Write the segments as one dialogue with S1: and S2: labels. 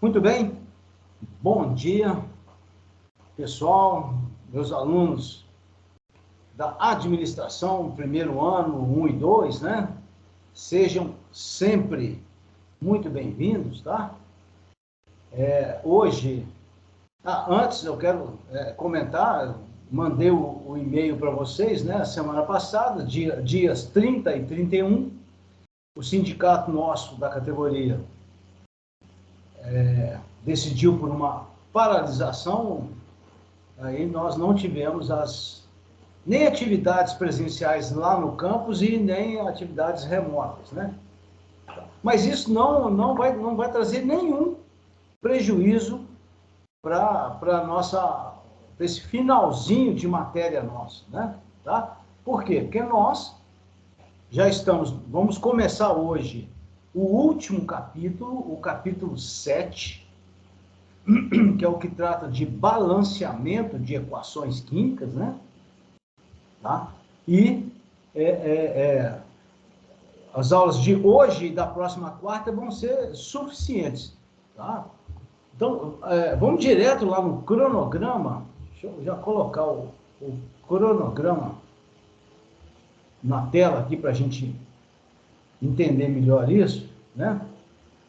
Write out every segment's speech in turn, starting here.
S1: Muito bem, bom dia, pessoal, meus alunos da administração, primeiro ano, 1 e 2, né? Sejam sempre muito bem-vindos, tá? Hoje, antes eu quero comentar, mandei o e-mail para vocês, né? Semana passada, dias 30 e 31, o sindicato nosso da categoria decidiu por uma paralisação, aí nós não tivemos nem atividades presenciais lá no campus e nem atividades remotas, né? Mas isso não vai trazer nenhum prejuízo para esse finalzinho de matéria nossa, né? Tá? Por quê? Porque nós já vamos começar hoje o último capítulo, o capítulo 7, que é o que trata de balanceamento de equações químicas, né? Tá? E as aulas de hoje e da próxima quarta vão ser suficientes, tá? Então, vamos direto lá no cronograma. Deixa eu já colocar o cronograma na tela aqui para a gente entender melhor isso, né?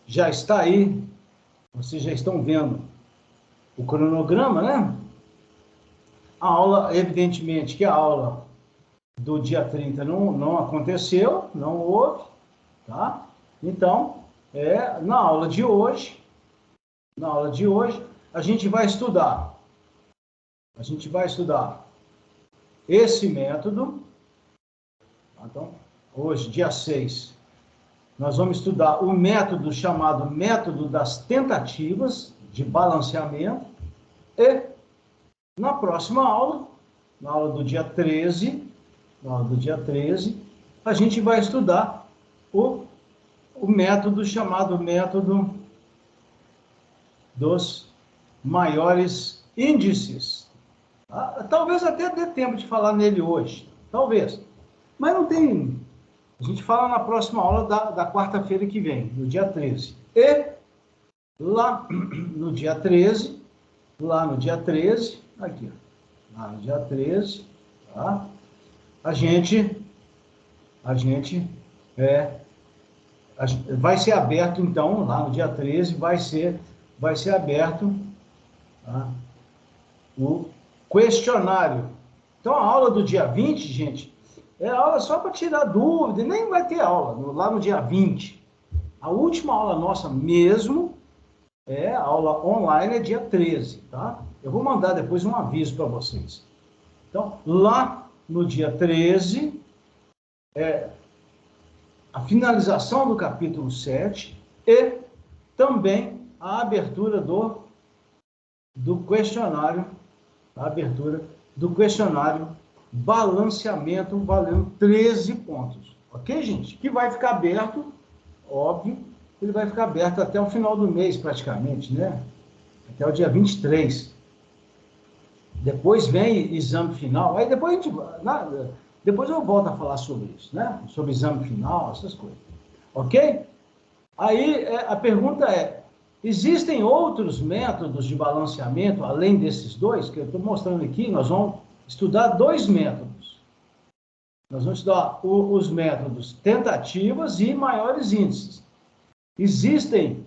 S1: Já está aí, vocês já estão vendo o cronograma, né? A aula, evidentemente, que a aula do dia 30 não aconteceu, não houve, tá? Então, na aula de hoje, a gente vai estudar esse método. Então, hoje, dia 6, nós vamos estudar o método chamado método das tentativas de balanceamento e na próxima aula, na aula do dia 13, a gente vai estudar o método chamado método dos maiores índices. Talvez até dê tempo de falar nele hoje, talvez. Mas não tem... A gente fala na próxima aula da quarta-feira que vem, no dia 13. E lá no dia 13, aqui, lá no dia 13, tá? A gente vai ser aberto, então, lá no dia 13, vai ser aberto, tá, o questionário. Então, a aula do dia 20, gente, é aula só para tirar dúvida, nem vai ter aula lá no dia 20. A última aula nossa mesmo, a aula online, é dia 13, tá? Eu vou mandar depois um aviso para vocês. Então, lá no dia 13, a finalização do capítulo 7 e também a abertura do questionário, balanceamento, valendo 13 pontos. Ok, gente? Que vai ficar aberto, óbvio, ele vai ficar aberto até o final do mês, praticamente, né? Até o dia 23. Depois vem exame final, aí depois depois eu volto a falar sobre isso, né? Sobre exame final, essas coisas. Ok? Aí a pergunta é: existem outros métodos de balanceamento, além desses dois, que eu estou mostrando aqui? Nós vamos estudar dois métodos. Nós vamos estudar os métodos tentativas e maiores índices. Existem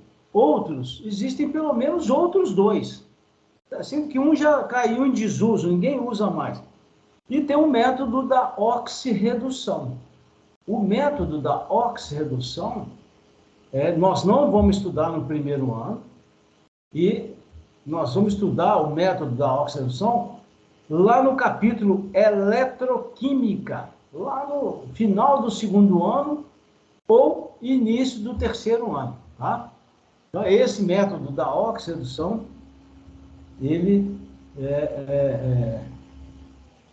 S1: pelo menos outros dois. Sendo que um já caiu em desuso, ninguém usa mais. E tem o método da oxirredução. O método da oxirredução, nós não vamos estudar no primeiro ano, e nós vamos estudar o método da oxirredução lá no capítulo Eletroquímica, lá no final do segundo ano ou início do terceiro ano, tá? Então, esse método da oxirredução, ele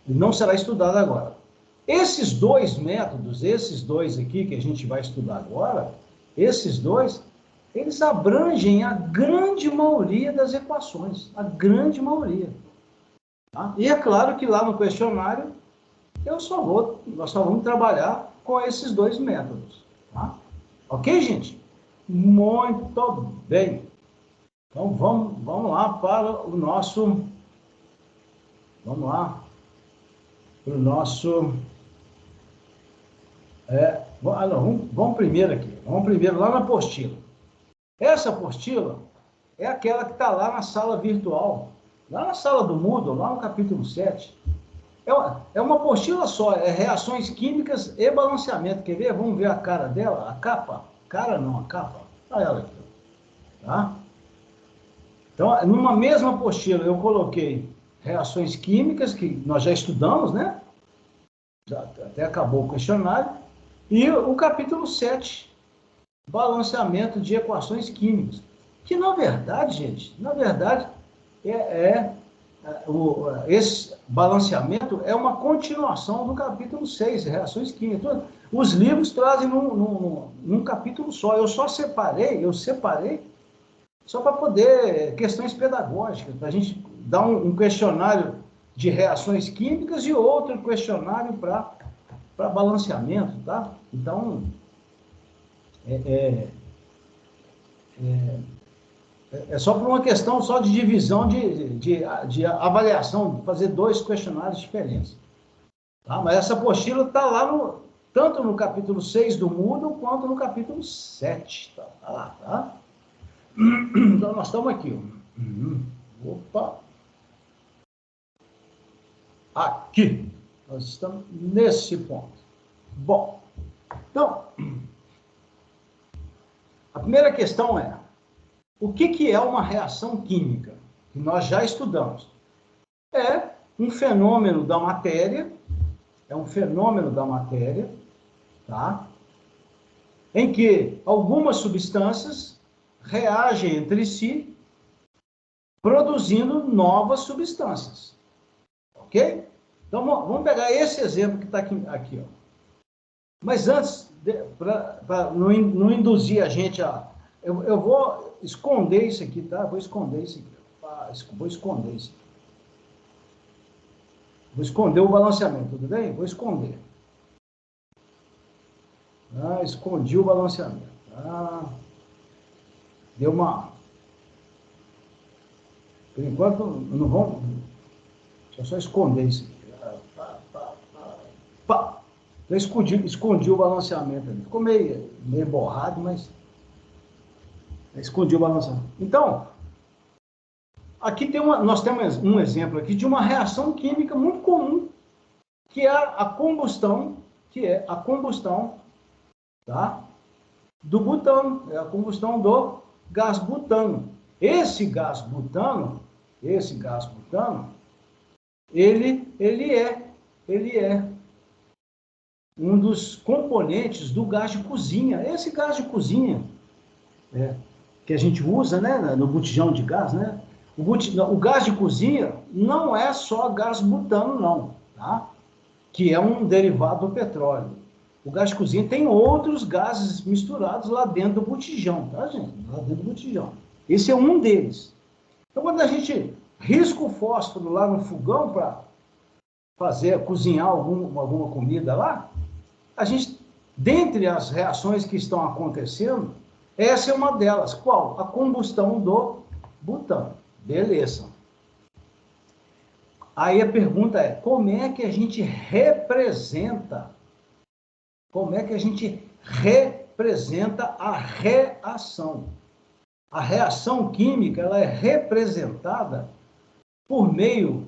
S1: não será estudado agora. Esses dois métodos, esses dois aqui que a gente vai estudar agora, esses dois, eles abrangem a grande maioria das equações, a grande maioria. Tá? E é claro que lá no questionário, nós só vamos trabalhar com esses dois métodos. Tá? Ok, gente? Muito bem. Então, vamos lá para o nosso... Vamos lá para o nosso... vamos primeiro aqui. Vamos primeiro lá na apostila. Essa apostila é aquela que está lá na sala virtual, lá na sala do Moodle, lá no capítulo 7. É uma apostila só, é reações químicas e balanceamento. Quer ver? Vamos ver a cara dela, a capa. Cara não, a capa. Olha ela aqui. Tá? Então, numa mesma apostila, eu coloquei reações químicas, que nós já estudamos, né? Já até acabou o questionário. E o capítulo 7, balanceamento de equações químicas. Que, na verdade, gente, esse balanceamento é uma continuação do capítulo 6, reações químicas. Então, os livros trazem num capítulo só. Eu separei só para poder, questões pedagógicas, para a gente dar um questionário de reações químicas e outro questionário para balanceamento, tá? Então, é só por uma questão só de divisão de avaliação, fazer 2 questionários diferentes. Tá? Mas essa apostila está lá, tanto no capítulo 6 do Moodle, quanto no capítulo 7. Tá lá, tá? Então, nós estamos aqui. Opa! Aqui. Nós estamos nesse ponto. Bom, então, a primeira questão é, o que é uma reação química? Que nós já estudamos. É um fenômeno da matéria, tá? Em que algumas substâncias reagem entre si, produzindo novas substâncias. Ok? Então, vamos pegar esse exemplo que está aqui, ó. Mas antes, para não induzir a gente a... Eu vou esconder isso aqui, tá? Vou esconder isso aqui. Vou esconder isso aqui. Vou esconder o balanceamento, tudo bem? Vou esconder. Escondi o balanceamento. Deu uma... Por enquanto, não vamos... Deixa eu só esconder isso aqui. Eu escondi o balanceamento ali. Ficou meio borrado, mas... Escondi o balanceamento. Então, aqui nós temos um exemplo aqui de uma reação química muito comum, que é a combustão, tá? Do butano, é a combustão do gás butano. Esse gás butano, ele é um dos componentes do gás de cozinha. Esse gás de cozinha que a gente usa, né, no botijão de gás, né? O gás de cozinha não é só gás butano, não, tá? Que é um derivado do petróleo. O gás de cozinha tem outros gases misturados lá dentro do botijão, tá, gente? Lá dentro do botijão. Esse é um deles. Então, quando a gente risca o fósforo lá no fogão para cozinhar alguma comida lá, a gente, dentre as reações que estão acontecendo, essa é uma delas. Qual? A combustão do butano. Beleza. Aí a pergunta é, como é que a gente representa a reação? A reação química, ela é representada por meio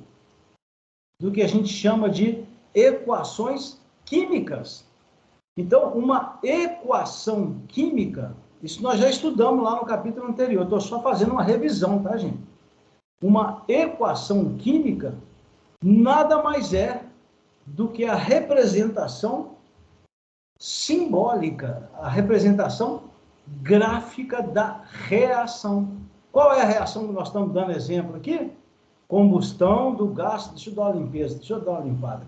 S1: do que a gente chama de equações químicas. Então, uma equação química, isso nós já estudamos lá no capítulo anterior, estou só fazendo uma revisão, tá, gente? Uma equação química nada mais é do que a representação simbólica, a representação gráfica da reação. Qual é a reação que nós estamos dando exemplo aqui? Combustão do gás. Deixa eu dar uma limpeza, deixa eu dar uma limpada.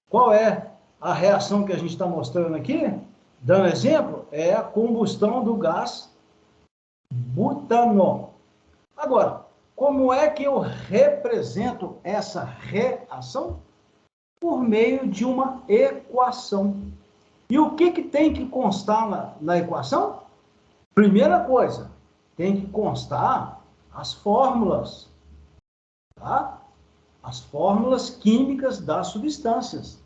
S1: Qual é a reação que a gente está mostrando aqui? Dando exemplo, é a combustão do gás butano. Agora, como é que eu represento essa reação? Por meio de uma equação. E o que tem que constar na equação? Primeira coisa, tem que constar as fórmulas, tá? As fórmulas químicas das substâncias.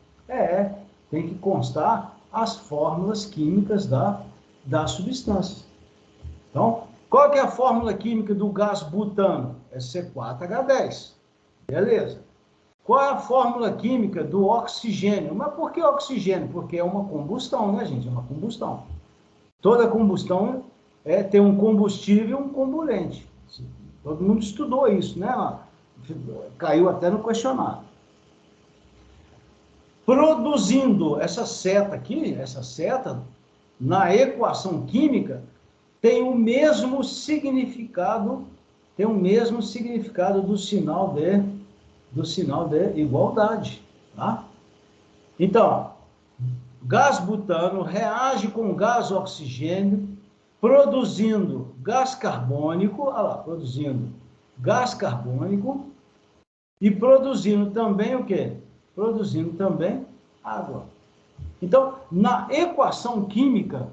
S1: Tem que constar as fórmulas químicas das substâncias. Então, qual que é a fórmula química do gás butano? É C4H10. Beleza. Qual é a fórmula química do oxigênio? Mas por que oxigênio? Porque é uma combustão, né, gente? É uma combustão. Toda combustão tem um combustível e um comburente. Todo mundo estudou isso, né? Caiu até no questionário. Produzindo essa seta aqui, essa seta, na equação química, tem o mesmo significado do sinal de igualdade, tá? Então, gás butano reage com gás oxigênio, produzindo gás carbônico, olha lá, produzindo gás carbônico e produzindo também o quê? Produzindo também água. Então, na equação química,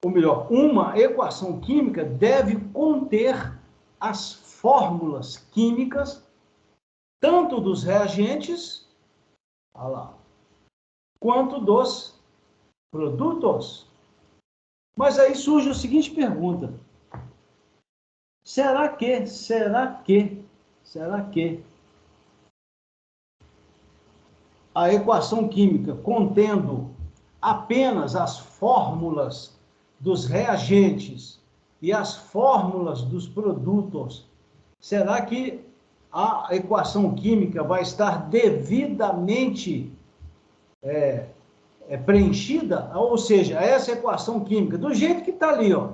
S1: ou melhor, uma equação química deve conter as fórmulas químicas, tanto dos reagentes, olha lá, quanto dos produtos. Mas aí surge a seguinte pergunta: será que a equação química contendo apenas as fórmulas dos reagentes e as fórmulas dos produtos, será que a equação química vai estar devidamente preenchida? Ou seja, essa equação química, do jeito que está ali, ó,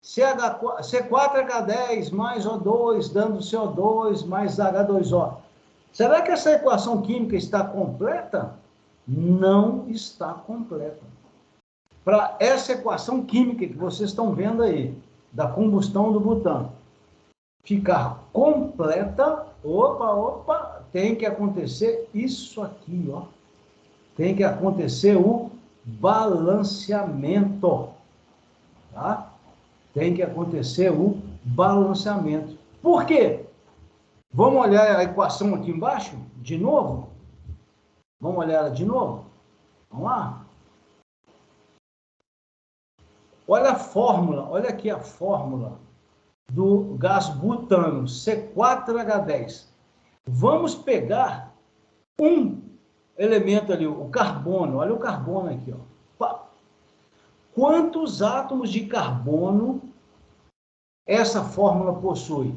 S1: C4H10 mais O2 dando CO2 mais H2O. Será que essa equação química está completa? Não está completa. Para essa equação química que vocês estão vendo aí, da combustão do butano, ficar completa, tem que acontecer isso aqui, ó. Tem que acontecer o balanceamento, tá? Tem que acontecer o balanceamento. Por quê? Vamos olhar a equação aqui embaixo, de novo? Vamos olhar ela de novo? Vamos lá? Olha a fórmula, olha aqui a fórmula do gás butano, C4H10. Vamos pegar um elemento ali, o carbono. Olha o carbono aqui, ó. Quantos átomos de carbono essa fórmula possui?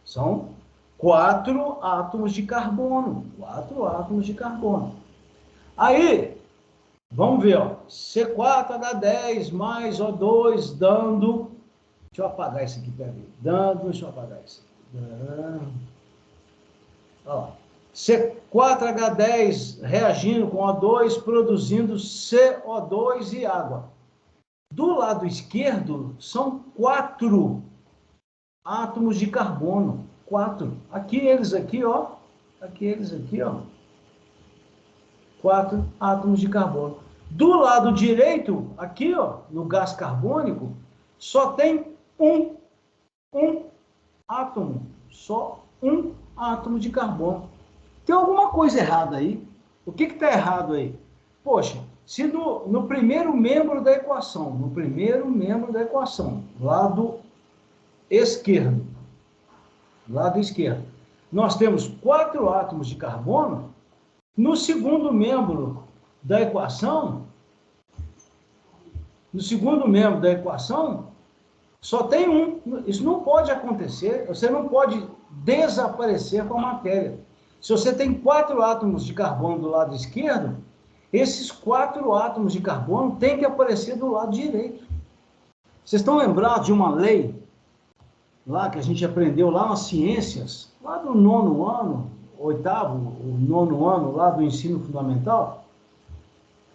S1: São 4 átomos de carbono. 4 átomos de carbono. Aí, vamos ver, ó. C4H10 mais O2 dando... Deixa eu apagar isso aqui, peraí. Deixa eu apagar isso aqui. Olha lá. C4H10 reagindo com O2, produzindo CO2 e água. Do lado esquerdo, são 4 átomos de carbono. 4. Aqui eles aqui, ó. Aqui eles aqui, ó. 4 átomos de carbono. Do lado direito, aqui, ó, no gás carbônico, só tem um átomo. Só um átomo de carbono. Tem alguma coisa errada aí? O que está errado aí? Poxa, se no primeiro membro da equação, lado esquerdo, nós temos 4 átomos de carbono, no segundo membro da equação, só tem um. Isso não pode acontecer, você não pode desaparecer com a matéria. Se você tem 4 átomos de carbono do lado esquerdo, esses 4 átomos de carbono têm que aparecer do lado direito. Vocês estão lembrados de uma lei lá que a gente aprendeu lá nas ciências, lá do 9º ano, 8º, o 9º ano lá do ensino fundamental?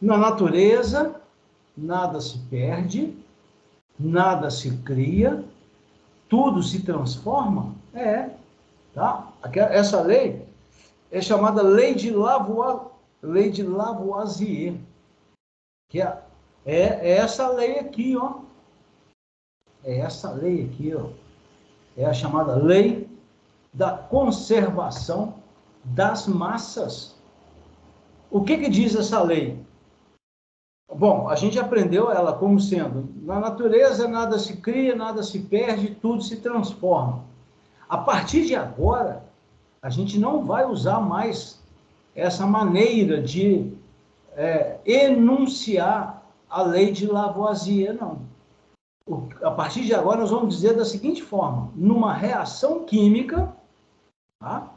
S1: Na natureza, nada se perde, nada se cria, tudo se transforma. Tá? Essa lei é chamada Lei de Lavoisier, que é essa lei aqui, ó. É essa lei aqui, ó. É a chamada lei da conservação das massas. O que diz essa lei? Bom, a gente aprendeu ela como sendo, na natureza nada se cria, nada se perde, tudo se transforma. A partir de agora, a gente não vai usar mais essa maneira de enunciar a lei de Lavoisier, não. A partir de agora, nós vamos dizer da seguinte forma: numa reação química, tá?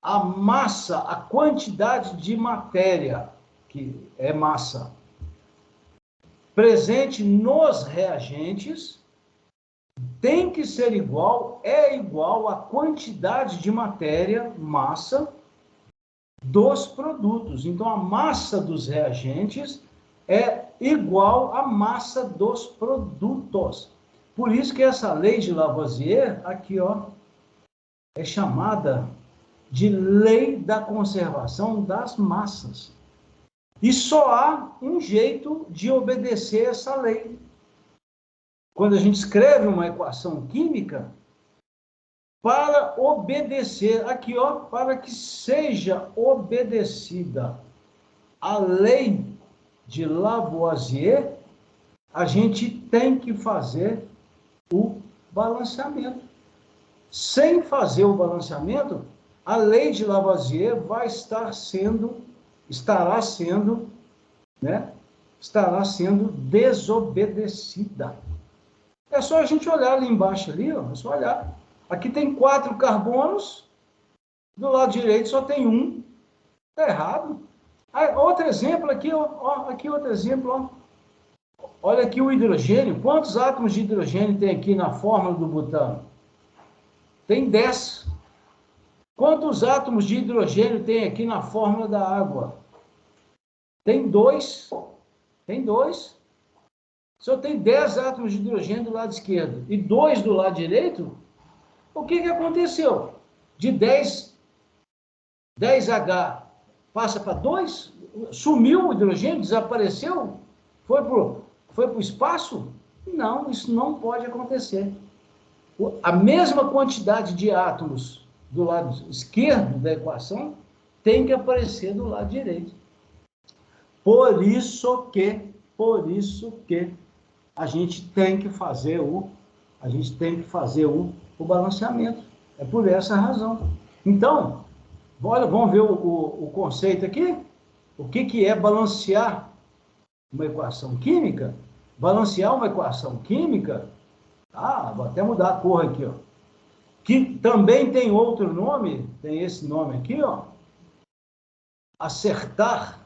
S1: A massa, a quantidade de matéria, que é massa, presente nos reagentes, tem que ser igual, é igual à quantidade de matéria, massa, dos produtos. Então, a massa dos reagentes é igual à massa dos produtos. Por isso que essa lei de Lavoisier, aqui, ó, é chamada de lei da conservação das massas. E só há um jeito de obedecer essa lei. Quando a gente escreve uma equação química, para obedecer, aqui, ó, para que seja obedecida a lei de Lavoisier, a gente tem que fazer o balanceamento. Sem fazer o balanceamento, a lei de Lavoisier estará sendo desobedecida. É só a gente olhar ali embaixo, ali, ó, é só olhar. Aqui tem 4 carbonos, do lado direito só tem um. Está errado. Aí, outro exemplo aqui, ó, aqui outro exemplo, ó. Olha aqui o hidrogênio. Quantos átomos de hidrogênio tem aqui na fórmula do butano? Tem 10. Quantos átomos de hidrogênio tem aqui na fórmula da água? Tem 2. Tem 2. Se eu tenho 10 átomos de hidrogênio do lado esquerdo e 2 do lado direito, o que aconteceu? De 10H passa para 2? Sumiu o hidrogênio? Desapareceu? Foi para o espaço? Não, isso não pode acontecer. A mesma quantidade de átomos do lado esquerdo da equação tem que aparecer do lado direito. Por isso que a gente tem que fazer o balanceamento. É por essa razão. Então, vamos ver o conceito aqui? O que é balancear uma equação química? Balancear uma equação química, vou até mudar a cor aqui, ó, que também tem outro nome, tem esse nome aqui, ó, acertar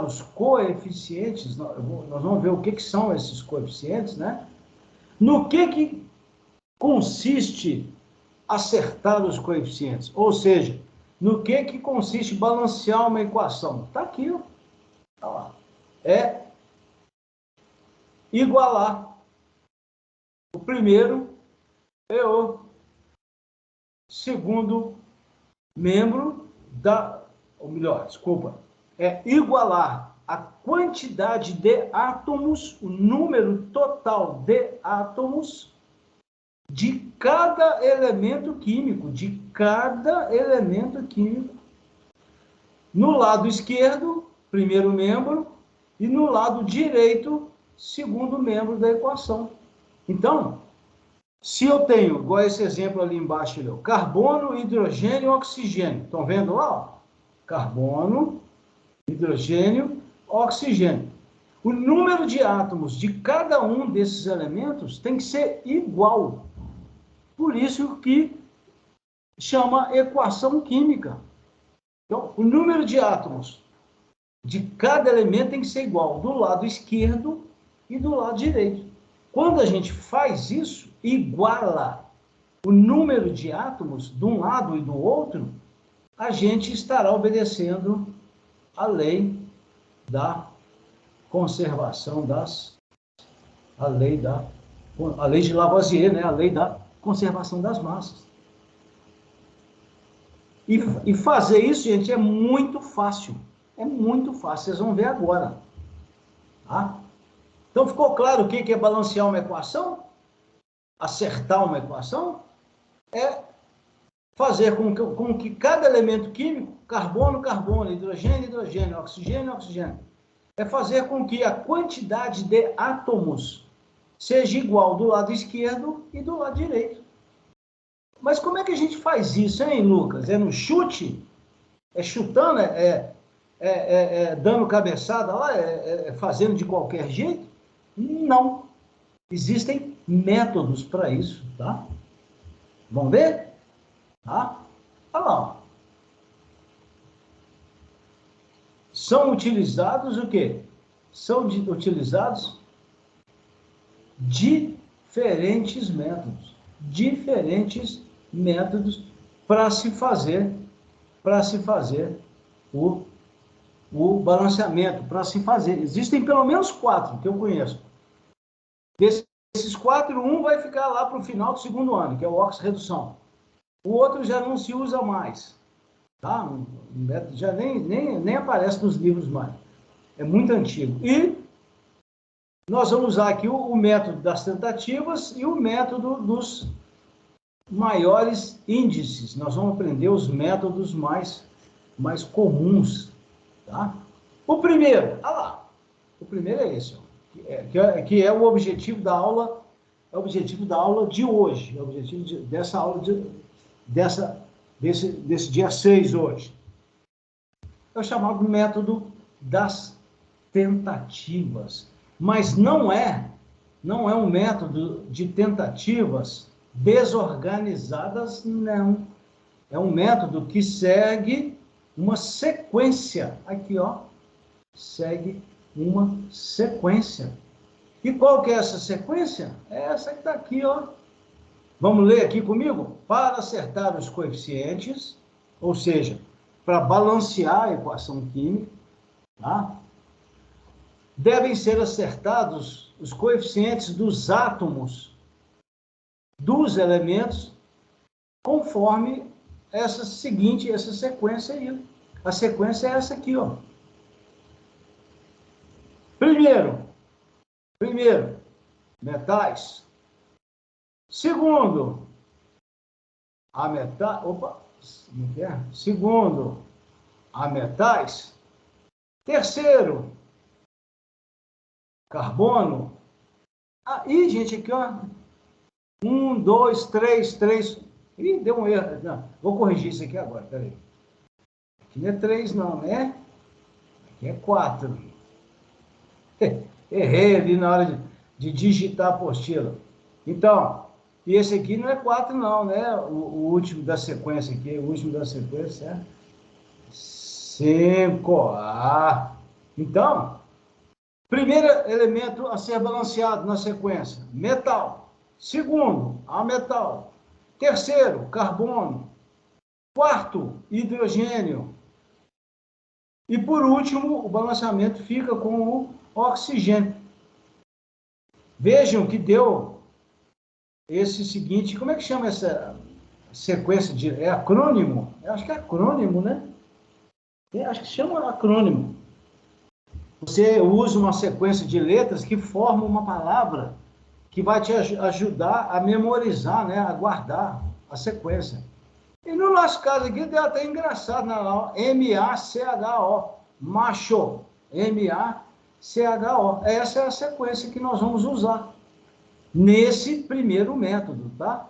S1: os coeficientes. Nós vamos ver o que são esses coeficientes, né? No que consiste acertar os coeficientes? Ou seja, no que consiste balancear uma equação? Está aqui, ó. Tá lá. É igualar o primeiro e o segundo membro ou melhor, desculpa, é igualar a quantidade de átomos, o número total de átomos de cada elemento químico, no lado esquerdo, primeiro membro, e no lado direito, segundo membro da equação. Então, se eu tenho, igual esse exemplo ali embaixo, carbono, hidrogênio, oxigênio. Estão vendo lá? Ó? Carbono, hidrogênio, oxigênio. O número de átomos de cada um desses elementos tem que ser igual. Por isso que chama equação química. Então, o número de átomos de cada elemento tem que ser igual do lado esquerdo e do lado direito. Quando a gente faz isso, iguala o número de átomos de um lado e do outro, a gente estará obedecendo a lei da conservação a lei de Lavoisier, né? A lei da conservação das massas. E fazer isso, gente, é muito fácil. É muito fácil, vocês vão ver agora. Tá? Então, ficou claro o que é balancear uma equação? Acertar uma equação? É fazer com que cada elemento químico, carbono, carbono, hidrogênio, hidrogênio, oxigênio, oxigênio, é fazer com que a quantidade de átomos seja igual do lado esquerdo e do lado direito. Mas como é que a gente faz isso, hein, Lucas? É no chute? É chutando? Dando cabeçada lá? Fazendo de qualquer jeito? Não. Existem métodos para isso, tá? Vamos ver? Tá? Olha lá. Ó. São utilizados o quê? São utilizados diferentes métodos para se fazer o balanceamento, para se fazer. Existem pelo menos 4 que eu conheço. Desses 4, um vai ficar lá para o final do segundo ano, que é o oxirredução. O outro já não se usa mais. Tá? Já nem aparece nos livros mais. É muito antigo. E nós vamos usar aqui o método das tentativas e o método dos maiores índices. Nós vamos aprender os métodos mais comuns. Tá? O primeiro, olha lá. O primeiro é esse, ó, que é o objetivo da aula, de hoje, é o objetivo dessa aula desse dia 6 hoje. É o chamado método das tentativas. Mas não é um método de tentativas desorganizadas, não. É um método que segue uma sequência. Aqui, ó, segue uma sequência. E qual que é essa sequência? É essa que está aqui, ó. Vamos ler aqui comigo? Para acertar os coeficientes, ou seja, para balancear a equação química, tá? Devem ser acertados os coeficientes dos átomos dos elementos conforme essa sequência aí. A sequência é essa aqui, ó. Primeiro, metais. Segundo, a metais. Opa, como é? Segundo, a metais. Terceiro, carbono. Aí, gente, aqui, ó. 1, 2, 3. Ih, deu um erro. Não, vou corrigir isso aqui agora, peraí. Aqui não é 3, não, né? Aqui é 4. Errei ali na hora de digitar a apostila. Então, e esse aqui não é 4, não, né? O último da sequência aqui, o último da sequência é 5. Então, primeiro elemento a ser balanceado na sequência, metal. Segundo, ametal. Terceiro, carbono. Quarto, hidrogênio. E por último, o balanceamento fica com o oxigênio. Vejam que deu esse seguinte, como é que chama essa sequência de... É acrônimo? Eu acho que é acrônimo, né? Acho que chama acrônimo. Você usa uma sequência de letras que formam uma palavra que vai te ajudar a memorizar, né? A guardar a sequência. E no nosso caso aqui, deu até engraçado, né? M-A-C-H-O. Macho. M-A-C-H-O. Essa é a sequência que nós vamos usar nesse primeiro método, tá?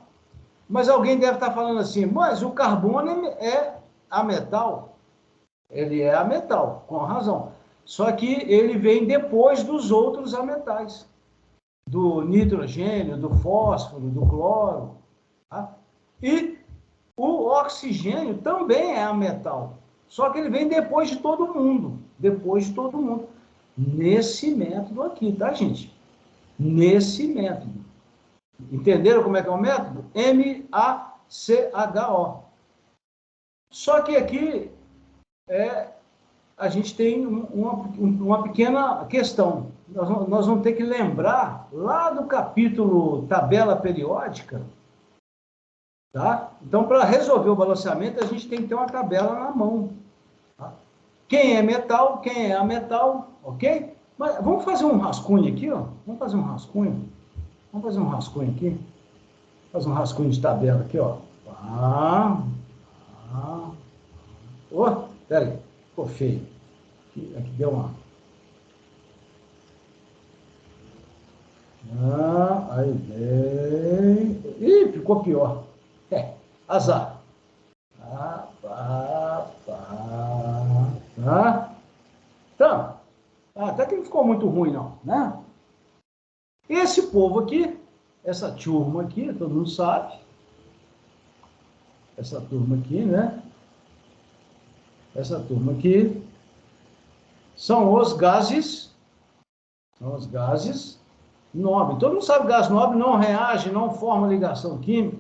S1: Mas alguém deve estar falando assim, mas o carbono é ametal. Ele é ametal, com razão. Só que ele vem depois dos outros ametais. Do nitrogênio, do fósforo, do cloro. Tá? E o oxigênio também é ametal. Só que ele vem depois de todo mundo. Nesse método aqui, tá, gente? Nesse método. Entenderam como é que é o método? M-A-C-H-O. Só que aqui a gente tem uma pequena questão. Nós vamos ter que lembrar lá do capítulo tabela periódica, tá? Então, para resolver o balanceamento, a gente tem que ter uma tabela na mão. Tá? Quem é metal, quem é ametal, ok? Mas vamos fazer um rascunho aqui, ó. Vamos fazer um rascunho. Vamos fazer um rascunho aqui. Fazer um rascunho de tabela aqui, ó. Peraí. Ficou feio. Aqui deu uma... aí vem... Ih, ficou pior. Azar. Então, até que não ficou muito ruim, não, né? Esse povo aqui, essa turma aqui, todo mundo sabe. Essa turma aqui, né? Essa turma aqui são os gases nobres. Todo mundo sabe que gás nobre não reage, não forma ligação química.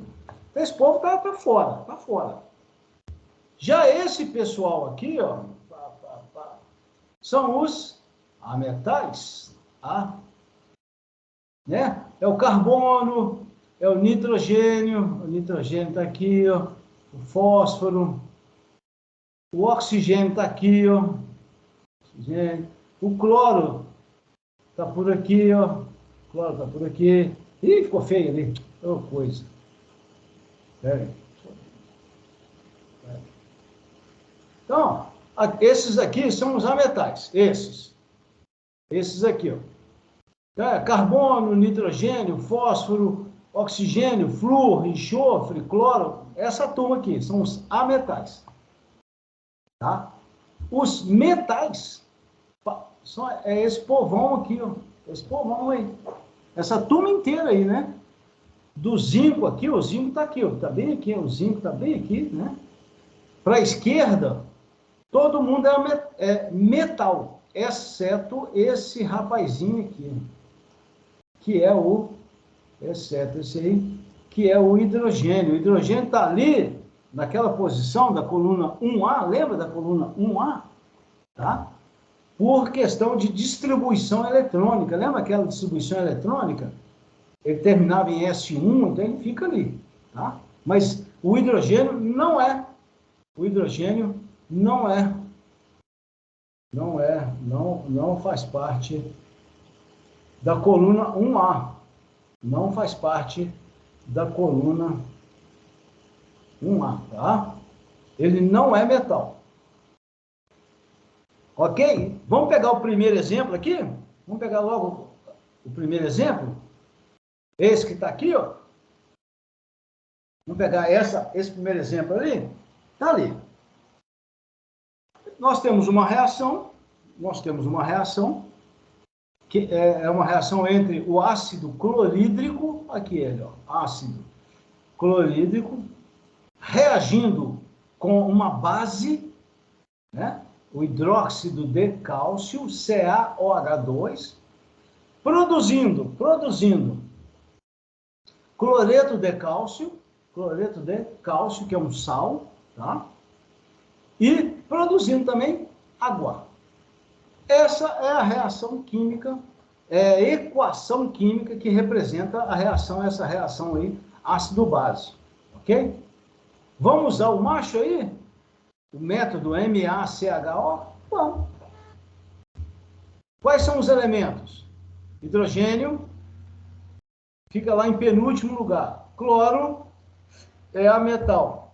S1: Então, esse povo tá fora, tá fora. Já esse pessoal aqui, ó, são os ametais, tá? Né? É o carbono, é o nitrogênio está aqui, ó, o fósforo, o oxigênio está aqui, ó, o cloro está por aqui, ó, o cloro está por aqui. Ih, ficou feio ali, oh, coisa. Pera. Então, esses aqui são os ametais, esses aqui, ó. Carbono, nitrogênio, fósforo, oxigênio, flúor, enxofre, cloro, essa turma aqui são os ametais. Tá? Os metais é esse povão aqui, ó. Esse povão aí. Essa turma inteira aí, né? Do zinco aqui, o zinco está aqui, ó. Está bem aqui, o zinco está bem aqui, né? Para a esquerda, todo mundo é metal, exceto esse rapazinho aqui, que é exceto esse aí, que é o hidrogênio. O hidrogênio está ali, naquela posição da coluna 1A, lembra da coluna 1A? Tá? Por questão de distribuição eletrônica. Lembra aquela distribuição eletrônica? Ele terminava em S1, então ele fica ali. Tá? Mas o hidrogênio não é. O hidrogênio não faz parte da coluna 1A. Não faz parte da coluna 1A, tá? Ele não é metal. Ok? Vamos pegar o primeiro exemplo aqui? Vamos pegar logo o primeiro exemplo? Esse que está aqui, ó. Vamos pegar esse primeiro exemplo ali? Está ali. Nós temos uma reação, que é uma reação entre o ácido clorídrico, aqui ele, ó, ácido clorídrico, reagindo com uma base, né, o hidróxido de cálcio, CaOH2, produzindo cloreto de cálcio, que é um sal, tá? E produzindo também água. Essa é a reação química, é a equação química que representa a reação, essa reação aí, ácido-base, ok? Vamos usar o macho aí? O método MaCHO? Vamos. Quais são os elementos? Hidrogênio, fica lá em penúltimo lugar. Cloro é a metal.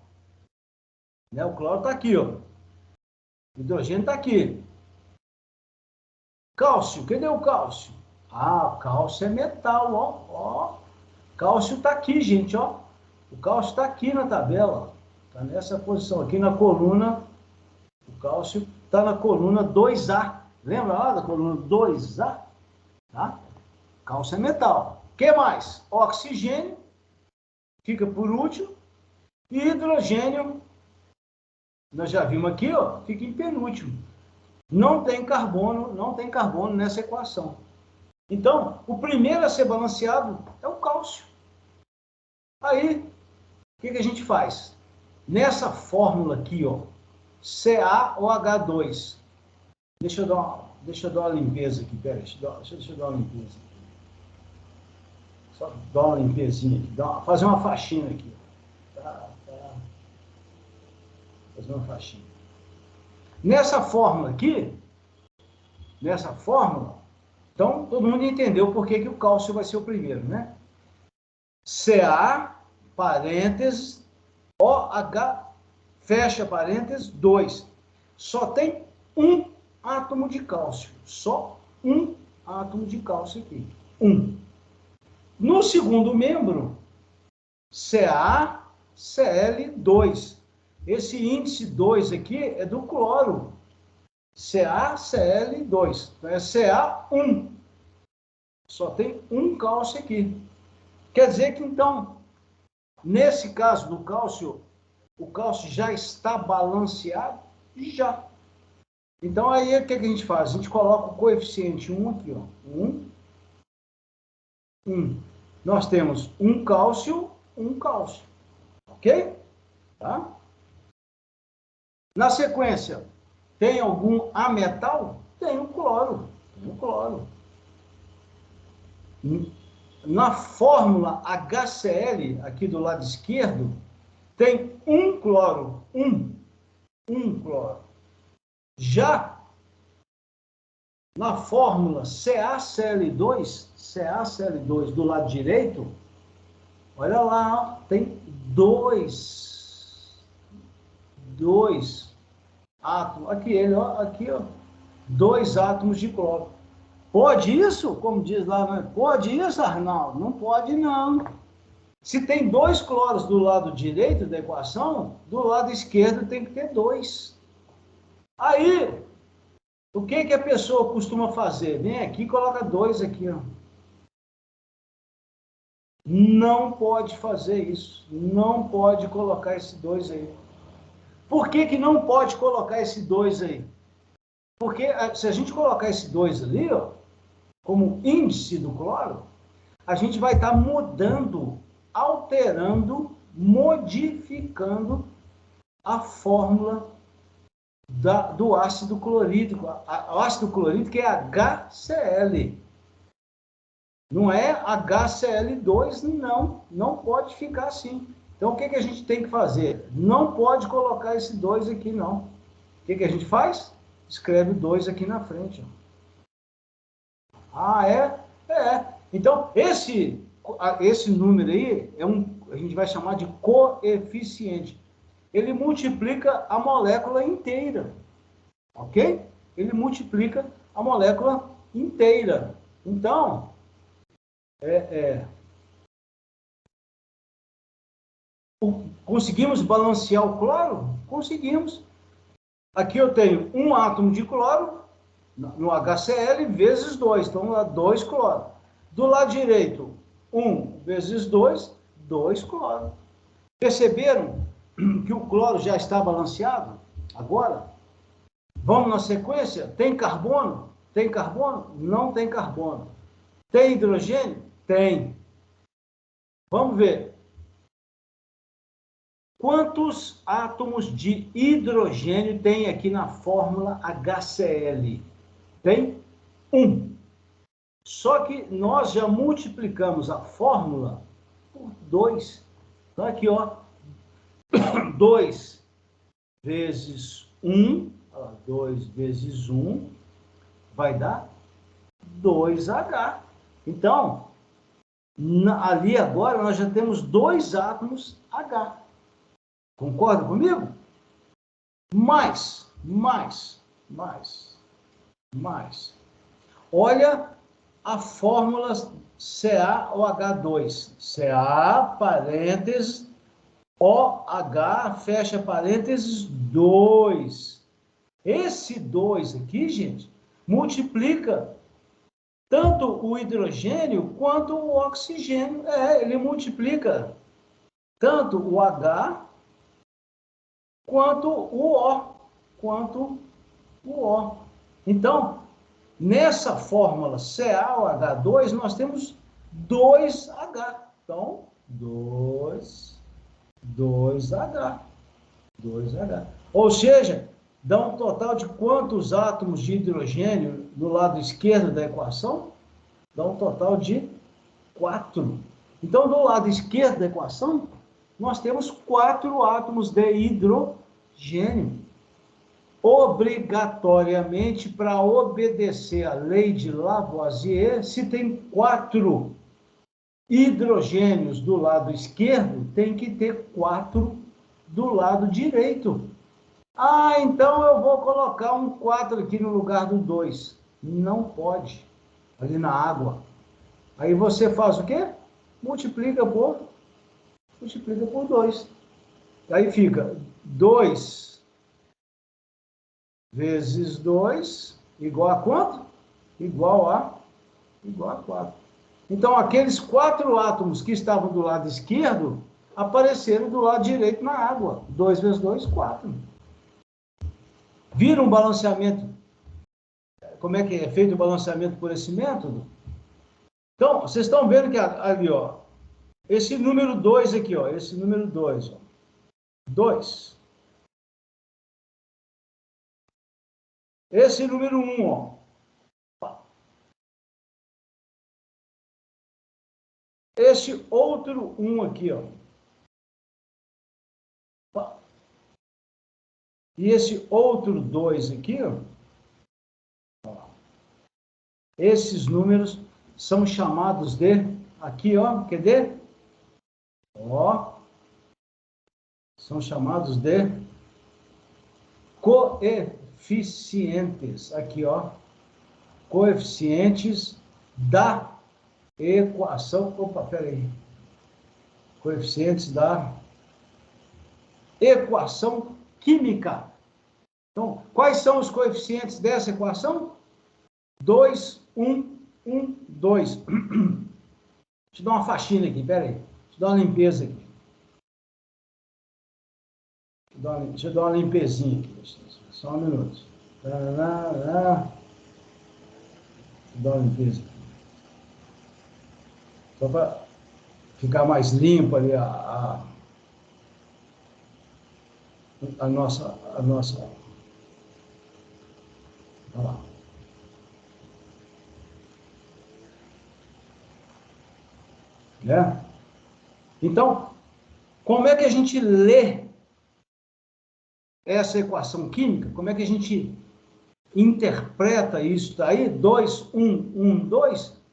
S1: Né? O cloro está aqui, ó. O hidrogênio está aqui. Cálcio, cadê o cálcio? Ah, o cálcio é metal, ó. Cálcio está aqui, gente, ó. O cálcio está aqui na tabela. Está nessa posição aqui na coluna. O cálcio está na coluna 2A. Lembra lá da coluna 2A? Tá? Cálcio é metal. O que mais? Oxigênio, fica por último. E hidrogênio, nós já vimos aqui, ó, fica em penúltimo. Não tem carbono nessa equação. Então, o primeiro a ser balanceado é o cálcio. Aí, o que a gente faz? Nessa fórmula aqui, ó, CaOH2. Deixa eu dar uma limpeza aqui, peraí, deixa eu dar uma limpeza aqui. Só dar uma limpezinha aqui, fazer uma faxina aqui. Tá. Fazer uma faxina. Nessa fórmula aqui, Então, todo mundo entendeu por que o cálcio vai ser o primeiro, né? Ca, parênteses, OH, fecha parênteses, 2. Só tem um átomo de cálcio. Só um átomo de cálcio aqui. Um. No segundo membro, CaCl2. Esse índice 2 aqui é do cloro. CaCl2. Então é Ca1. Só tem um cálcio aqui. Quer dizer que, então, nesse caso do cálcio, o cálcio já está balanceado? Já. Então, aí, o que a gente faz? A gente coloca o coeficiente 1 aqui, ó. 1, 1. Nós temos um cálcio. Ok? Tá? Na sequência, tem algum ametal? Tem o cloro. Na fórmula HCl, aqui do lado esquerdo, tem um cloro. Um cloro. Já na fórmula CaCl2 do lado direito, olha lá, tem dois átomos. Aqui, ó, 2 átomos de cloro. Pode isso? Como diz lá, né? Pode isso, Arnaldo? Não pode, não. Se tem 2 cloros do lado direito da equação, do lado esquerdo tem que ter 2. Aí, o que a pessoa costuma fazer? Vem aqui e coloca 2 aqui, ó. Não pode fazer isso. Não pode colocar esse 2 aí. Por que não pode colocar esse 2 aí? Porque se a gente colocar esse 2 ali, ó, como índice do cloro, a gente vai estar mudando, alterando, modificando a fórmula do ácido clorídrico. O ácido clorídrico é HCl. Não é HCl2, não pode ficar assim. Então, o que a gente tem que fazer? Não pode colocar esse 2 aqui, não. O que a gente faz? Escreve 2 aqui na frente. Ah, é? É. Então, esse número aí, a gente vai chamar de coeficiente. Ele multiplica a molécula inteira. Ok? Ele multiplica a molécula inteira. Então, conseguimos balancear o cloro? Conseguimos. Aqui eu tenho um átomo de cloro no HCl vezes 2, então dá 2 cloro. Do lado direito, 1 vezes 2, 2 cloro. Perceberam que o cloro já está balanceado? Agora, vamos na sequência? Tem carbono? Tem carbono? Não tem carbono. Tem hidrogênio? Tem. Vamos ver. Quantos átomos de hidrogênio tem aqui na fórmula HCl? Tem 1. Só que nós já multiplicamos a fórmula por 2. Então, aqui, ó, 2 vezes 1, 2 vezes 1, vai dar 2H. Então, ali agora nós já temos 2 átomos H. Concorda comigo? Mais. Olha a fórmula CaOH2. Ca, parênteses, OH, fecha parênteses, 2. Esse 2 aqui, gente, multiplica tanto o hidrogênio quanto o oxigênio. Ele multiplica tanto o H quanto o O. Então, nessa fórmula CaOH2, nós temos 2H. Então, 2H. Ou seja, dá um total de quantos átomos de hidrogênio do lado esquerdo da equação? Dá um total de 4. Então, do lado esquerdo da equação, nós temos 4 átomos de hidrogênio. obrigatoriamente, para obedecer à lei de Lavoisier, se tem 4 hidrogênios do lado esquerdo, tem que ter 4 do lado direito. Ah, então eu vou colocar um 4 aqui no lugar do 2. Não pode, ali na água. Aí você faz o quê? Multiplica por 2. Aí fica 2 vezes 2, igual a quanto? Igual a 4. Então, aqueles 4 átomos que estavam do lado esquerdo, apareceram do lado direito na água. 2 vezes 2, 4. Viram o balanceamento? Como é que é feito o balanceamento por esse método? Então, vocês estão vendo que ali, ó, esse número 2 aqui, ó, esse número 2, ó, 2. Esse número 1, ó. Esse outro 1 aqui, ó. E esse outro 2 aqui, ó. Esses números são chamados de, aqui, ó, quer ver? Ó, são chamados de coeficientes. Aqui, ó, coeficientes da equação. Opa, peraí. Coeficientes da equação química. Então, quais são os coeficientes dessa equação? 2, 1, 1, 2. Deixa eu dar uma faxina aqui, peraí. Deixa eu dar uma limpeza aqui. Deixa eu dar uma limpezinha aqui. Só um minuto. Deixa eu dar uma limpeza aqui. Só para ficar mais limpa ali a nossa... Olha lá. Né? Então, como é que a gente lê essa equação química? Como é que a gente interpreta isso daí? 2, 1, 1, 2.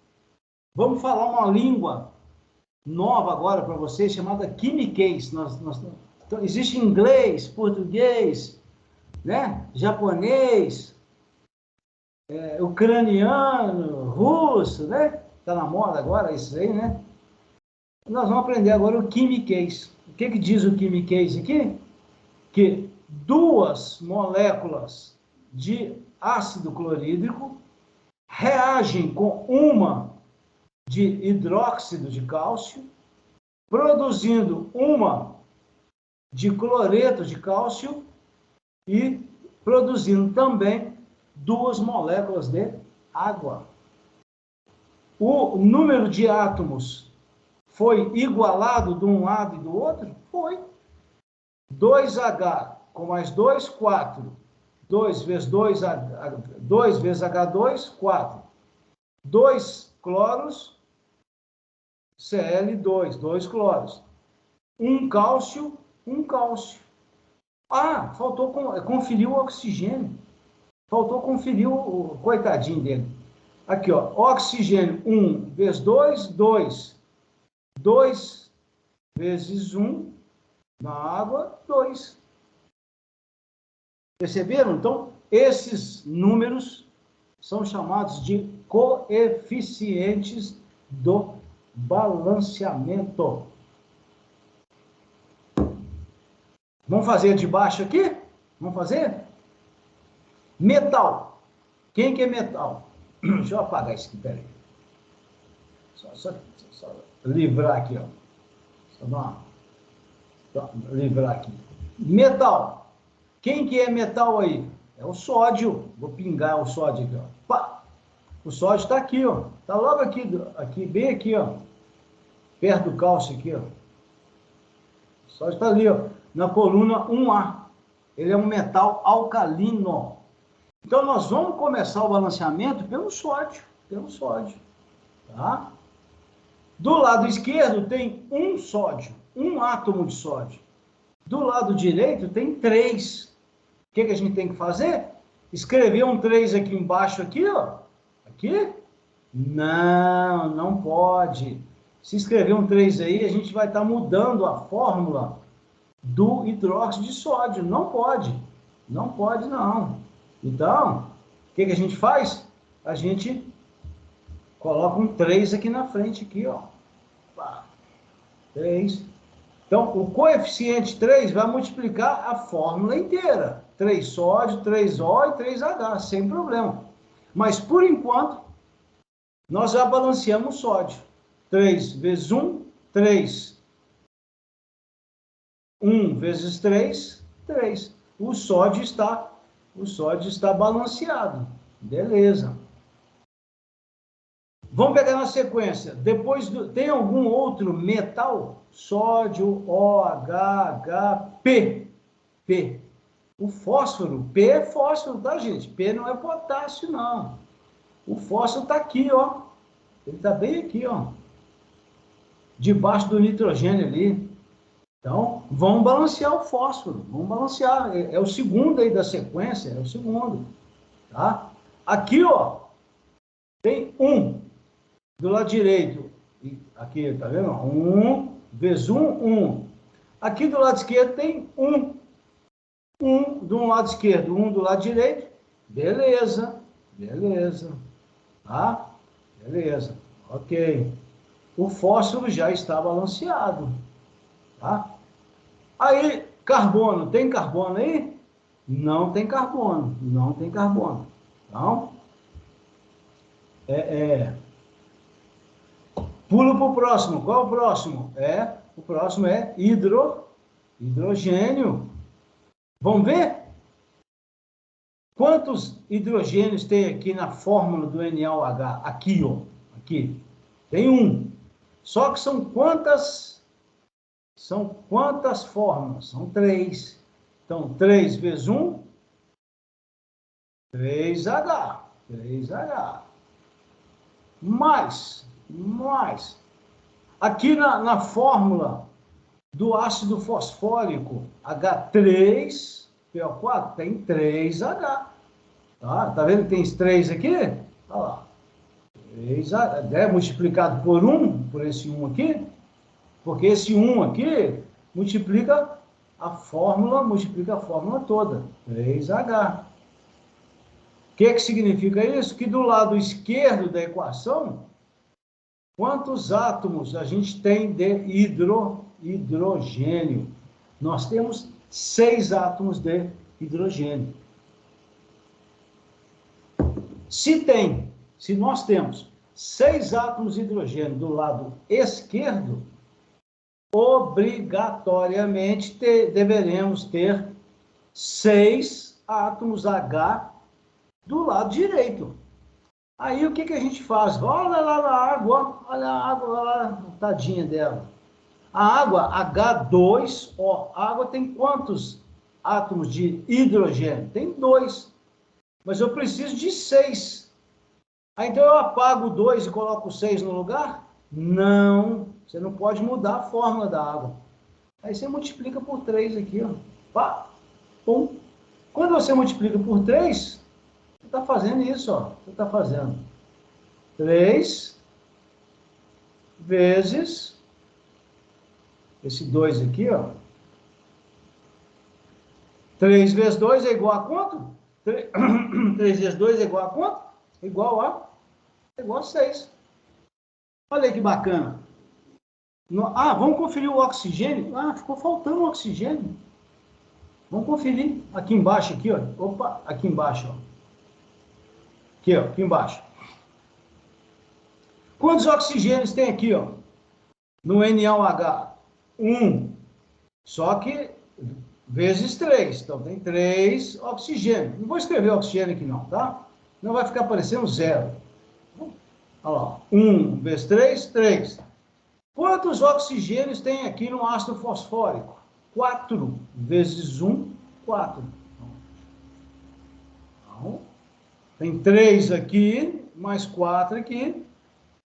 S1: Vamos falar uma língua nova agora para vocês, chamada quimiquês. Então, existe inglês, português, né? Japonês, ucraniano, russo, né? Está na moda agora isso aí, né? Nós vamos aprender agora o quimiquês. O que diz o quimiquês aqui? Que 2 moléculas de ácido clorídrico reagem com uma de hidróxido de cálcio, produzindo uma de cloreto de cálcio e produzindo também 2 moléculas de água. O número de átomos foi igualado de um lado e do outro? Foi. 2H com mais 2, 4. 2 vezes 2, 2 vezes H2, 4. 2 cloros, Cl2, 2 cloros. 1 cálcio, 1 cálcio. Ah, faltou conferir o oxigênio. Faltou conferir o coitadinho dele. Aqui, ó, oxigênio 1 vezes 2, 2. 2 vezes 1 na água, 2. Perceberam? Então, esses números são chamados de coeficientes do balanceamento. Vamos fazer de baixo aqui? Vamos fazer? Metal. Quem que é metal? Deixa eu apagar isso aqui, peraí. Só livrar aqui, ó. Só livrar aqui. Metal. Quem que é metal aí? É o sódio. Vou pingar o sódio aqui, ó. Pá. O sódio está aqui, ó. Está logo aqui, bem aqui, ó. Perto do cálcio aqui, ó. O sódio está ali, ó. Na coluna 1A. Ele é um metal alcalino. Então, nós vamos começar o balanceamento pelo sódio. Tá? Do lado esquerdo tem um sódio, um átomo de sódio. Do lado direito tem 3. que a gente tem que fazer? Escrever um 3 aqui embaixo, aqui, ó. Aqui? Não, não pode. Se escrever um 3 aí, a gente vai estar mudando a fórmula do hidróxido de sódio. Não pode. Não pode, não. Então, o que a gente faz? A gente coloca um 3 aqui na frente, aqui, ó. 3. Então, o coeficiente 3 vai multiplicar a fórmula inteira. 3 sódio, 3O e 3H, sem problema. Mas, por enquanto, nós já balanceamos o sódio. 3 vezes 1, 3. 1 vezes 3, 3. O sódio está balanceado. Beleza. Vamos pegar na sequência. Depois, tem algum outro metal? Sódio, OH, P. P. O fósforo. P é fósforo, tá, gente? P não é potássio, não. O fósforo está aqui, ó. Ele está bem aqui, ó. Debaixo do nitrogênio ali. Então, vamos balancear o fósforo. Vamos balancear. É o segundo aí da sequência. É o segundo. Tá? Aqui, ó. Tem 1. Do lado direito, aqui, tá vendo? 1 vezes 1, 1. Aqui do lado esquerdo tem 1. 1 do lado esquerdo, 1 do lado direito. Beleza, beleza. Tá? Beleza, ok. O fósforo já está balanceado. Tá? Aí, carbono. Tem carbono aí? Não tem carbono. Não tem carbono. Então, pulo para o próximo. Qual é o próximo? O próximo é hidrogênio. Vamos ver? Quantos hidrogênios tem aqui na fórmula do NaOH? Aqui, ó. Aqui. Tem 1. Só que são quantas? São quantas fórmulas? São 3. Então, 3 vezes 1, 3H. 3H. Mais. Aqui na fórmula do ácido fosfórico, H3PO4, tem 3H. Tá vendo que tem 3 aqui? Olha lá. 3H, é multiplicado por 1, por esse 1 aqui, porque esse 1 aqui multiplica a fórmula toda. 3H. O que significa isso? Que do lado esquerdo da equação, quantos átomos a gente tem de hidrogênio? Nós temos 6 átomos de hidrogênio. Se nós temos 6 átomos de hidrogênio do lado esquerdo, obrigatoriamente deveremos ter 6 átomos H do lado direito. Aí o que a gente faz? Olha lá na água, olha a água lá, tadinha dela. A água, H2O, a água tem quantos átomos de hidrogênio? Tem 2. Mas eu preciso de 6. Aí então eu apago o 2 e coloco o 6 no lugar? Não, você não pode mudar a fórmula da água. Aí você multiplica por 3 aqui, ó. Pá, pum. Quando você multiplica por 3, você está fazendo isso, ó. Você está fazendo 3 vezes esse 2 aqui, ó. 3 vezes 2 é igual a quanto? 3 vezes 2 é igual a quanto? Igual a 6. Olha aí que bacana. Vamos conferir o oxigênio. Ficou faltando o oxigênio. Vamos conferir aqui embaixo, aqui, ó. Opa, aqui embaixo, ó. Aqui, ó, aqui embaixo. Quantos oxigênios tem aqui, ó? No NaOH? 1. Só que vezes 3. Então, tem 3 oxigênios. Não vou escrever oxigênio aqui, não, tá? Não vai ficar aparecendo 0. Olha lá. 1 vezes 3, 3. Quantos oxigênios tem aqui no ácido fosfórico? 4 vezes 1, 4. Então, tem 3 aqui, mais 4 aqui.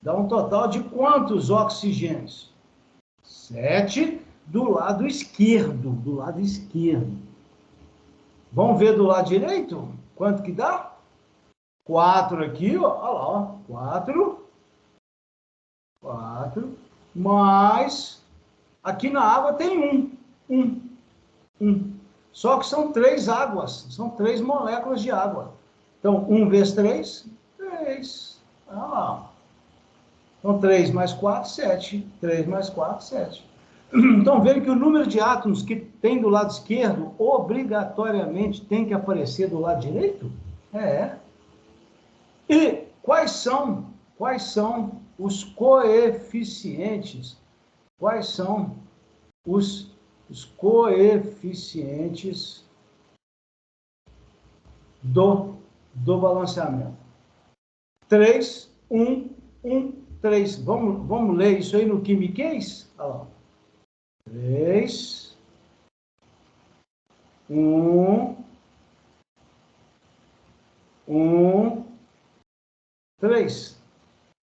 S1: Dá um total de quantos oxigênios? 7 do lado esquerdo. Do lado esquerdo. Vamos ver do lado direito? Quanto que dá? 4 aqui, ó. Olha lá, ó. 4. Mais... Aqui na água tem 1. Só que são 3 águas. São 3 moléculas de água. Então, 1 vezes 3, 3. Olha lá. Então, 3 mais 4, 7. 3 mais 4, 7. Então, vendo que o número de átomos que tem do lado esquerdo obrigatoriamente tem que aparecer do lado direito? É. E quais são os coeficientes? Quais são os coeficientes do balanceamento? 3, 1, 1, 3. Vamos ler isso aí no quimiquês? Olha lá. 3, 1, 3.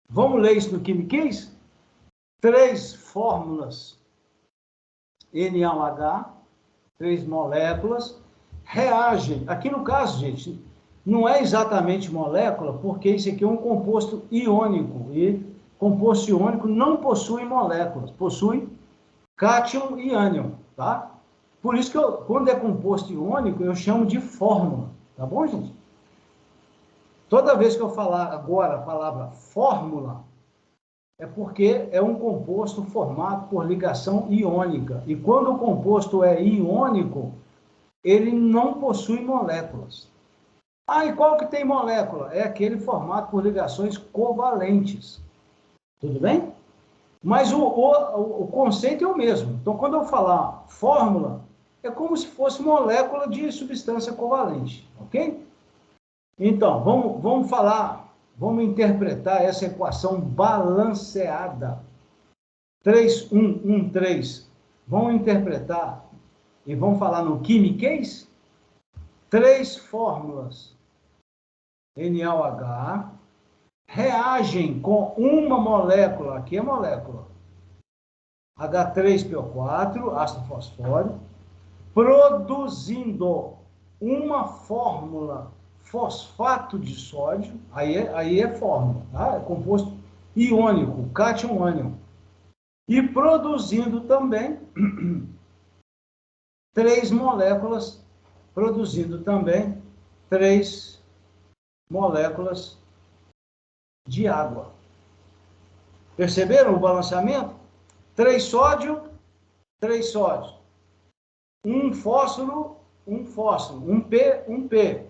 S1: Vamos ler isso no quimiquês? 3 fórmulas NaOH, 3 moléculas, reagem. Aqui no caso, gente, não é exatamente molécula, porque isso aqui é um composto iônico, e composto iônico não possui moléculas, possui cátion e ânion, tá? Por isso que quando é composto iônico, eu chamo de fórmula, tá bom, gente? Toda vez que eu falar agora a palavra fórmula, é porque é um composto formado por ligação iônica. E quando o composto é iônico, ele não possui moléculas. Ah, e qual que tem molécula? É aquele formado por ligações covalentes. Tudo bem? Mas o conceito é o mesmo. Então, quando eu falar fórmula, é como se fosse molécula de substância covalente. Ok? Então, vamos interpretar essa equação balanceada. 3, 1, 1, 3. Vamos interpretar e vamos falar no quimiquês? 3 fórmulas NaOH reagem com uma molécula, aqui é molécula, H3PO4, ácido fosfórico, produzindo uma fórmula fosfato de sódio, aí é fórmula, tá? É composto iônico, cátion ânion. E produzindo também 3 moléculas, de água. Perceberam o balanceamento? 3 sódio, 3 sódios. 1 fósforo, 1 fósforo. 1 P, 1 P.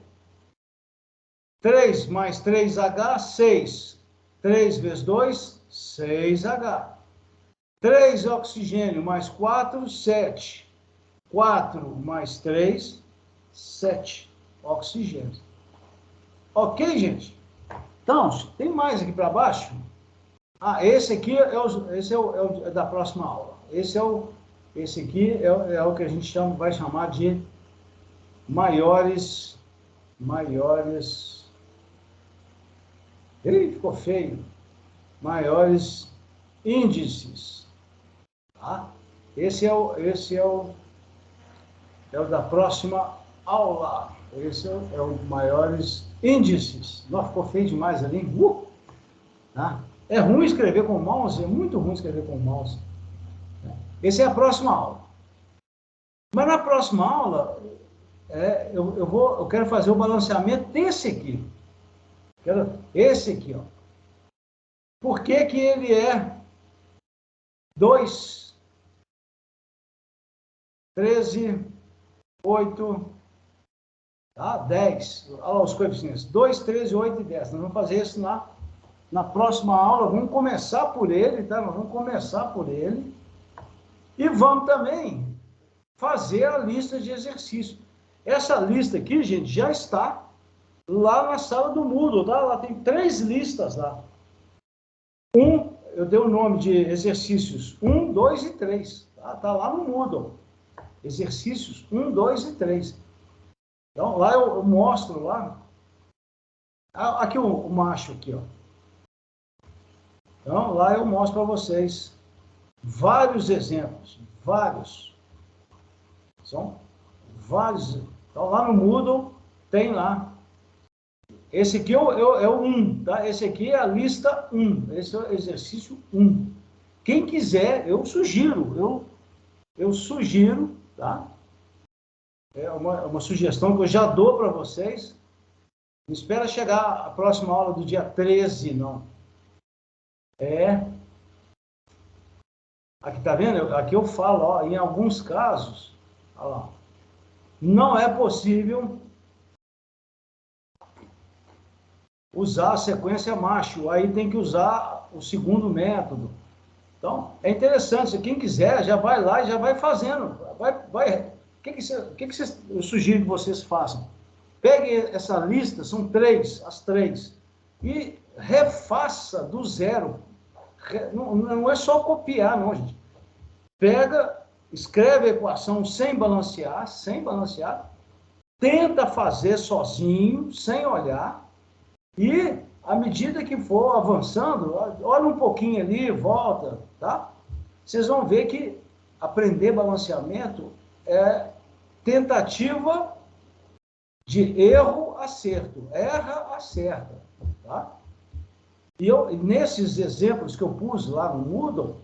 S1: 3 mais 3H, 6. 3 vezes 2, 6H. 3 oxigênio mais 4, 7. 4 mais 3, 7 oxigênio. Ok, gente? Então, tem mais aqui para baixo? Ah, esse aqui é da próxima aula. Esse aqui é o que a gente vai chamar de maiores... Ih, ficou feio. Maiores índices. Tá? Esse é o da próxima aula. Esse é o maiores índices. Não, ficou feio demais ali. Tá? É ruim escrever com o mouse, é muito ruim escrever com o mouse. Essa é a próxima aula. Mas na próxima aula, eu quero fazer o balanceamento desse aqui. Esse aqui, ó. Por que que ele é 2, 13, 8, tá? 10. Olha lá os coeficientes. 2, 13, 8 e 10. Nós vamos fazer isso na próxima aula. Vamos começar por ele, tá? Nós vamos começar por ele. E vamos também fazer a lista de exercícios. Essa lista aqui, gente, já está lá na sala do Moodle, tá? Lá tem 3 listas lá. Eu dei o nome de exercícios 1, 2 e 3. Tá lá no Moodle. Exercícios 1, 2 e 3. Então, lá eu mostro lá. Aqui o macho aqui, ó. Então, lá eu mostro para vocês vários exemplos. Vários. São vários Então, lá no Moodle, tem lá. Esse aqui é o 1, tá? Esse aqui é a lista 1. Esse é o exercício 1. Quem quiser, eu sugiro, tá? É uma sugestão que eu já dou para vocês. Não espera chegar a próxima aula do dia 13, não. Aqui tá vendo? Aqui eu falo, ó, em alguns casos, ó lá, não é possível usar a sequência macho, aí tem que usar o segundo método. Então, é interessante, quem quiser, já vai lá e já vai fazendo. O que eu sugiro que vocês façam? Pegue essa lista, são as três, e refaça do zero. Não é só copiar, não, gente. Pega, escreve a equação sem balancear, tenta fazer sozinho, sem olhar, e, à medida que for avançando, olha um pouquinho ali, volta, tá? Vocês vão ver que aprender balanceamento é tentativa de erro, acerto. Erra, acerta, tá? E nesses exemplos que eu pus lá no Moodle,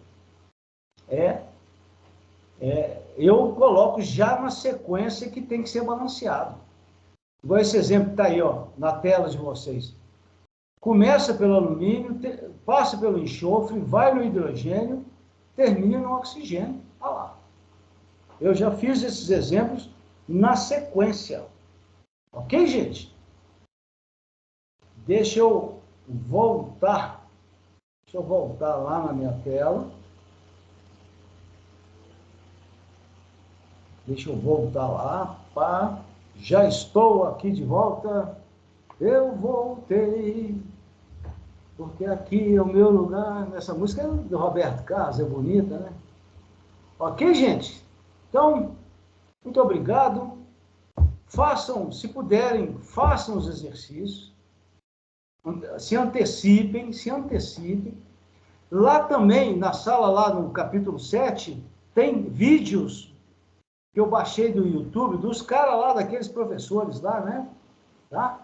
S1: eu coloco já na sequência que tem que ser balanceado. Igual esse exemplo que está aí, ó, na tela de vocês. Começa pelo alumínio, passa pelo enxofre, vai no hidrogênio, termina no oxigênio. Olha lá. Eu já fiz esses exemplos na sequência. Ok, gente? Deixa eu voltar lá na minha tela. Deixa eu voltar lá. Pá. Já estou aqui de volta. Eu voltei, porque aqui é o meu lugar. Essa música é do Roberto Carlos, é bonita, né? Ok, gente? Então, muito obrigado. Façam, se puderem, façam os exercícios. Se antecipem. Lá também, na sala, lá no capítulo 7, tem vídeos que eu baixei do YouTube, dos caras lá, daqueles professores lá, né? Tá?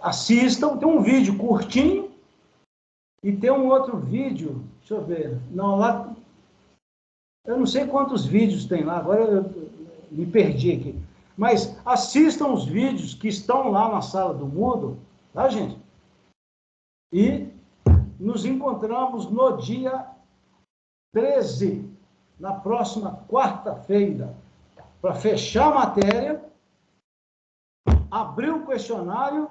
S1: Assistam, tem um vídeo curtinho e tem um outro vídeo, deixa eu ver, não, lá, eu não sei quantos vídeos tem lá, agora eu me perdi aqui, mas assistam os vídeos que estão lá na sala do Moodle, tá, gente? E nos encontramos no dia 13, na próxima quarta-feira, para fechar a matéria, abrir o questionário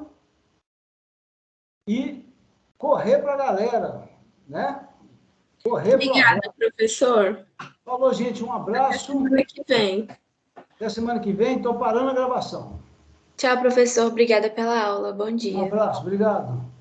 S1: e correr para a galera, né?
S2: Obrigada, professor.
S1: Falou, gente, um abraço.
S2: Até semana que vem.
S1: Até semana que vem, estou parando a gravação.
S2: Tchau, professor. Obrigada pela aula. Bom dia.
S1: Um abraço, obrigado.